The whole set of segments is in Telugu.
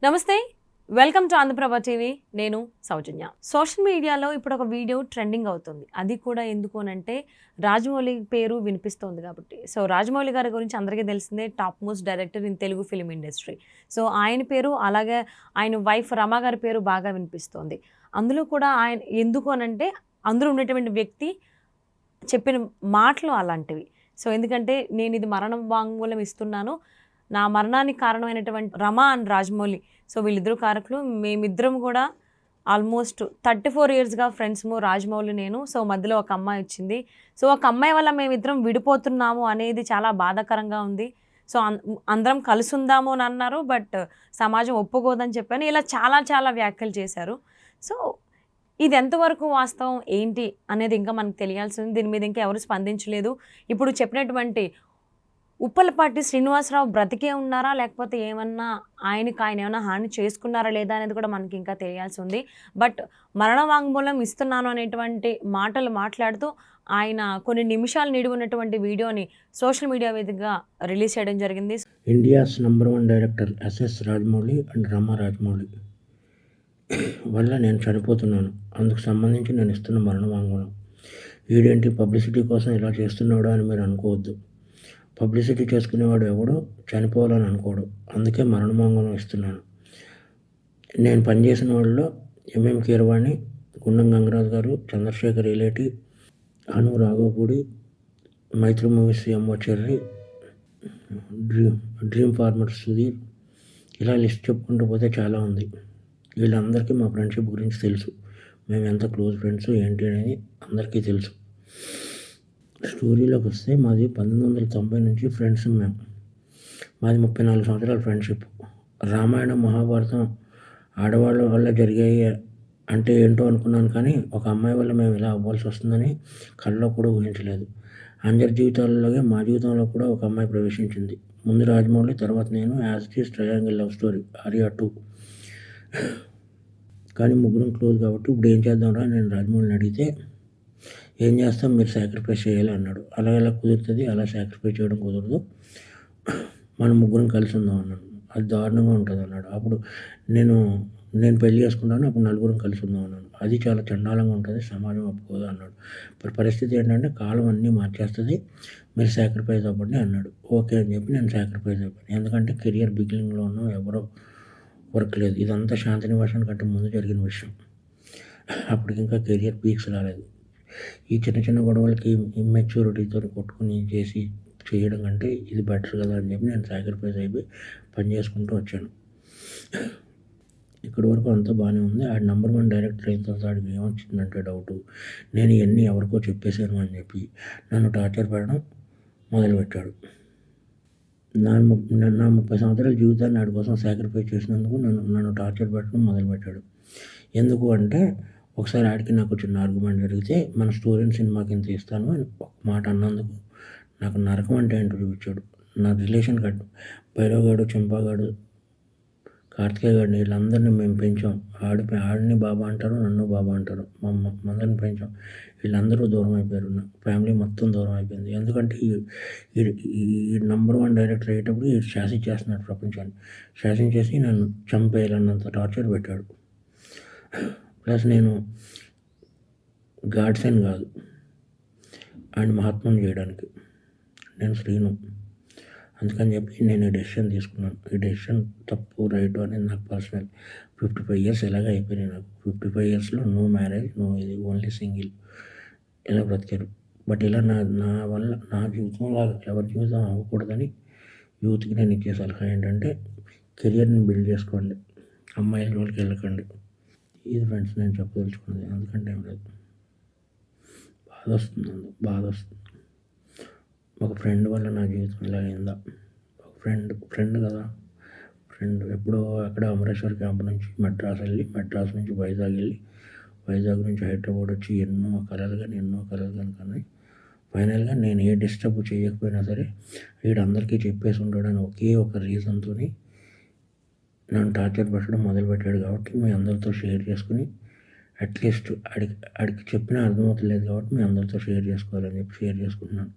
నమస్తే, వెల్కమ్ టు ఆంధ్రప్రభ టీవీ. నేను సౌజన్య. సోషల్ మీడియాలో ఇప్పుడు ఒక వీడియో ట్రెండింగ్ అవుతుంది. అది కూడా ఎందుకు అనంటే రాజమౌళి పేరు వినిపిస్తోంది కాబట్టి. సో రాజమౌళి గారి గురించి అందరికీ తెలిసిందే, top most director in Telugu film industry. So ఆయన పేరు, అలాగే ఆయన వైఫ్ రమ గారి పేరు బాగా వినిపిస్తోంది. అందులో కూడా ఆయన ఎందుకు అనంటే అందులో ఉన్నటువంటి వ్యక్తి చెప్పిన మాటలు అలాంటివి. సో ఎందుకంటే నేను ఇది మరణ వాంగ్మూలం ఇస్తున్నాను, నా మరణానికి కారణమైనటువంటి రమ అండ్ రాజమౌళి, సో వీళ్ళిద్దరు కారకులు. మేమిద్దరం కూడా ఆల్మోస్ట్ 34 ఇయర్స్గా ఫ్రెండ్స్ము, రాజమౌళి నేను. సో మధ్యలో ఒక అమ్మాయి వచ్చింది. సో ఒక అమ్మాయి వల్ల మేమిద్దరం విడిపోతున్నాము అనేది చాలా బాధాకరంగా ఉంది. సో అందరం కలిసి ఉందాము అని అన్నారు, బట్ సమాజం ఒప్పుకోదని చెప్పాను. ఇలా చాలా చాలా వ్యాఖ్యలు చేశారు. సో ఇది ఎంతవరకు వాస్తవం ఏంటి అనేది ఇంకా మనకు తెలియాల్సింది. దీని మీద ఇంకా ఎవరు స్పందించలేదు. ఇప్పుడు చెప్పినటువంటి ఉప్పలపాటి శ్రీనివాసరావు బ్రతికే ఉన్నారా, లేకపోతే ఏమన్నా ఆయనకి ఆయన ఏమైనా హాని చేసుకున్నారా లేదా అనేది కూడా మనకి ఇంకా తెలియాల్సి ఉంది. బట్ మరణ వాంగ్మూలం ఇస్తున్నాను అనేటువంటి మాటలు మాట్లాడుతూ ఆయన కొన్ని నిమిషాలు నిడివి ఉన్నటువంటి వీడియోని సోషల్ మీడియా వేదికగా రిలీజ్ చేయడం జరిగింది. India's #1 director SS Rajamouli and Rama Rajamouli వల్ల నేను చనిపోతున్నాను, అందుకు సంబంధించి నేను ఇస్తున్న మరణ వాంగ్మూలం. వీడేంటి పబ్లిసిటీ కోసం ఇలా చేస్తున్నాడు అని మీరు అనుకోవద్దు. పబ్లిసిటీ చేసుకునేవాడు ఎవడో చనిపోవాలని అనుకోడు, అందుకే మరణ వాంగ్మూలం ఇస్తున్నాను. నేను పనిచేసిన వాళ్ళలో ఎంఎం కీరవాణి, గుండం గంగరాజు గారు, Chandrashekhar Yeleti, Anu Raghavapudi, Mythri Movies MO Cherry, Dream Farmer Sudheer, ఇలా లిస్ట్ చెప్పుకుంటూ పోతే చాలా ఉంది. వీళ్ళందరికీ మా ఫ్రెండ్షిప్ గురించి తెలుసు. మేము ఎంత క్లోజ్ ఫ్రెండ్స్ ఏంటి అనేది అందరికీ తెలుసు. స్టోరీలోకి వస్తే మాది 1990 నుంచి ఫ్రెండ్స్. మాది 34 సంవత్సరాల ఫ్రెండ్షిప్. రామాయణం, మహాభారతం ఆడవాళ్ళ వల్ల జరిగాయి అంటే ఏంటో అనుకున్నాను, కానీ ఒక అమ్మాయి వల్ల మేము ఇలా అవ్వాల్సి వస్తుందని కళ్ళలో కూడా ఊహించలేదు. అందరి జీవితాలలోనే మా జీవితంలో కూడా ఒక అమ్మాయి ప్రవేశించింది. ముందు రాజమౌళి, తర్వాత నేను. As it is triangle love story, Arya 2. కానీ ముగ్గురం క్లోజ్ కాబట్టి ఇప్పుడు ఏం చేద్దాంరా నేను రాజమౌళిని అడిగితే, ఏం చేస్తాం, మీరు సాక్రిఫైస్ చేయాలి అన్నాడు. అలా ఎలా కుదురుతుంది, అలా సాక్రిఫైస్ చేయడం కుదరదు, మనం ముగ్గురం కలిసి ఉందాం అన్నాడు. అది దారుణంగా ఉంటుంది అన్నాడు. అప్పుడు నేను పెళ్లి చేసుకుంటాను, అప్పుడు నలుగురం కలిసి ఉందాం అన్నాను. అది చాలా చండాలంగా ఉంటుంది, సమాజం ఒప్పుకోదు అన్నాడు. ఇప్పుడు పరిస్థితి ఏంటంటే కాలం అన్నీ మార్చేస్తుంది, మీరు సాక్రిఫైస్ అవ్వండి అన్నాడు. ఓకే అని చెప్పి నేను సాక్రిఫైస్ అయిపోయాను. ఎందుకంటే కెరియర్ బిగినింగ్లో ఉన్నాం, ఎవరో వర్క్ లేదు. ఇదంతా శాంతినివాసం కంటే ముందు జరిగిన విషయం. అప్పటికి ఇంకా కెరియర్ పీక్స్ రాలేదు. ఈ చిన్న చిన్న గొడవలకి ఇమ్మెచ్యూరిటీతో కొట్టుకుని చేయడం కంటే ఇది బెటర్ కదా అని చెప్పి నేను సాక్రిఫైస్ అయిపోయి పని చేసుకుంటూ వచ్చాను. ఇక్కడి వరకు అంతా బాగానే ఉంది. ఆ #1 డైరెక్టర్ అయిన తర్వాత ఆడికి ఏమొచ్చిందంటే డౌటు, నేను ఇవన్నీ ఎవరికో చెప్పేశాను అని చెప్పి నన్ను టార్చర్ పెట్టడం మొదలుపెట్టాడు. నా 30 సంవత్సరాల జీవితాన్ని వాడి కోసం సాక్రిఫైస్ చేసినందుకు నన్ను టార్చర్ పెట్టడం మొదలుపెట్టాడు. ఎందుకు అంటే, ఒకసారి ఆడికి నాకు చిన్న ఆర్గ్యుమెంట్ జరిగితే మన స్టోరీని సినిమాకి ఇంత ఇస్తాను అని ఒక మాట అన్నందుకు నాకు నరకం అంటే ఏంటో చూపించాడు. నా రిలేషన్ భైరవగాడు, చెంపాగాడు, కార్తికేయ గాడిని, వీళ్ళందరినీ మేము పెంచాం. ఆడిని బాబా అంటారు, నన్ను బాబా అంటారు. అందరిని పెంచాం. వీళ్ళందరూ దూరం అయిపోయారు, ఫ్యామిలీ మొత్తం దూరం అయిపోయింది. ఎందుకంటే ఈ #1 డైరెక్టర్ అయ్యేటప్పుడు ఈ శాసించేస్తున్నాడు ప్రపంచాన్ని. శాసించేసి నన్ను చంపేయాలన్నంత టార్చర్ పెట్టాడు. ప్లస్ నేను గాడ్సన్ కాదు, ఆయన మహాత్మను చేయడానికి నేను శ్రీను. అందుకని చెప్పి నేను ఈ డెసిషన్ తీసుకున్నాను. ఈ డెసిషన్ తప్పు రైట్ అనేది నాకు పర్సనల్. 55 ఇయర్స్ ఎలాగ అయిపోయినాయి నాకు. 55 ఇయర్స్లో నో మ్యారేజ్, నో ఇది, ఓన్లీ సింగిల్, ఇలా బ్రతికారు. బట్ ఇలా నా వల్ల నా జీవితంలో ఎవరి జీవితం అవ్వకూడదని యూత్కి నేను ఇచ్చే సలహా ఏంటంటే, కెరియర్ని బిల్డ్ చేసుకోండి, అమ్మాయిల జోలికి వెళ్ళకండి. ఇది ఫ్రెండ్స్ నేను చెప్పదలుచుకున్నది. ఎందుకంటే ఏం లేదు, బాధ వస్తుంది. ఒక ఫ్రెండ్ వల్ల నా జీవితం ఇలా అయిందా. ఒక ఫ్రెండ్ కదా, ఫ్రెండ్ ఎప్పుడో అక్కడ అమరేశ్వర్ క్యాంప్ నుంచి మెడ్రాస్ వెళ్ళి, మెడ్రాస్ నుంచి వైజాగ్ వెళ్ళి, వైజాగ్ నుంచి హైదరాబాద్ వచ్చి ఎన్నో కలలు కానీ ఫైనల్గా నేను ఏ డిస్టర్బ్ చేయకపోయినా సరే వీడందరికీ చెప్పేసి ఉంటాడని ఒకే ఒక రీజన్తో నన్ను టార్చర్ పెట్టడం మొదలుపెట్టాడు. కాబట్టి మీ అందరితో షేర్ చేసుకుని, అట్లీస్ట్ ఆడికి చెప్పినా అర్థమవుతలేదు కాబట్టి మీ అందరితో షేర్ చేసుకోవాలని చెప్పి షేర్ చేసుకుంటున్నాను.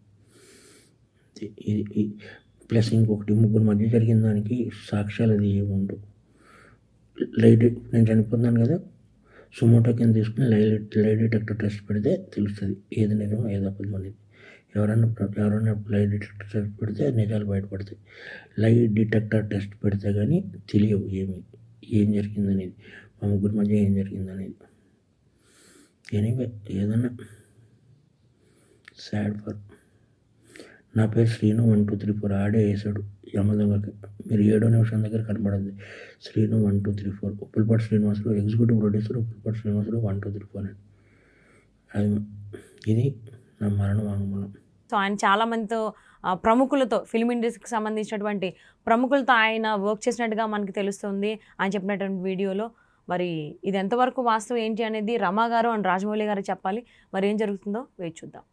ఇది ప్లస్ ఇంకొకటి, ముగ్గురు మధ్య జరిగిన దానికి సాక్ష్యాలు అది ఏమి ఉండవు. లైట్ నేను చనిపోతున్నాను కదా, సుమోటో కింద తీసుకుని లై డిటెక్టర్ టెస్ట్ పెడితే తెలుస్తుంది ఏది నిజం ఏది అబద్ధం అనేది. ఎవరైనా లై డిటెక్టర్ టెస్ట్ పెడితే నిజాలు బయటపడతాయి. లై డిటెక్టర్ టెస్ట్ పెడితే కానీ తెలియవు ఏం జరిగిందనేది, మా ముగ్గురి మధ్య ఏం జరిగిందనేది. ఎనీవే ఏదన్నా సాడ్ ఫర్. నా పేరు శ్రీను 1234 ఆడే వేసాడు యమదొంగకి. మీరు 7వ నిమిషం దగ్గర కనబడింది శ్రీను 1234. ఉప్పులపాటి శ్రీనివాసులు ఎగ్జిక్యూటివ్ ప్రొడ్యూసర్, ఉప్పులపాటి శ్రీనివాసులు 1234 అని. అది ఇది నా మరణ వాంగ్మూలం. సో ఆయన చాలా మందితో ప్రముఖులతో ఫిల్మ్ ఇండస్ట్రీకి సంబంధించినటువంటి ప్రముఖులతో ఆయన వర్క్ చేసినట్టుగా మనకి తెలుస్తుంది ఆయన చెప్పినటువంటి వీడియోలో. మరి ఇది ఎంతవరకు వాస్తవం ఏంటి అనేది రమా గారు అండ్ రాజమౌళి గారు చెప్పాలి. మరి ఏం జరుగుతుందో వేచి చూద్దాం.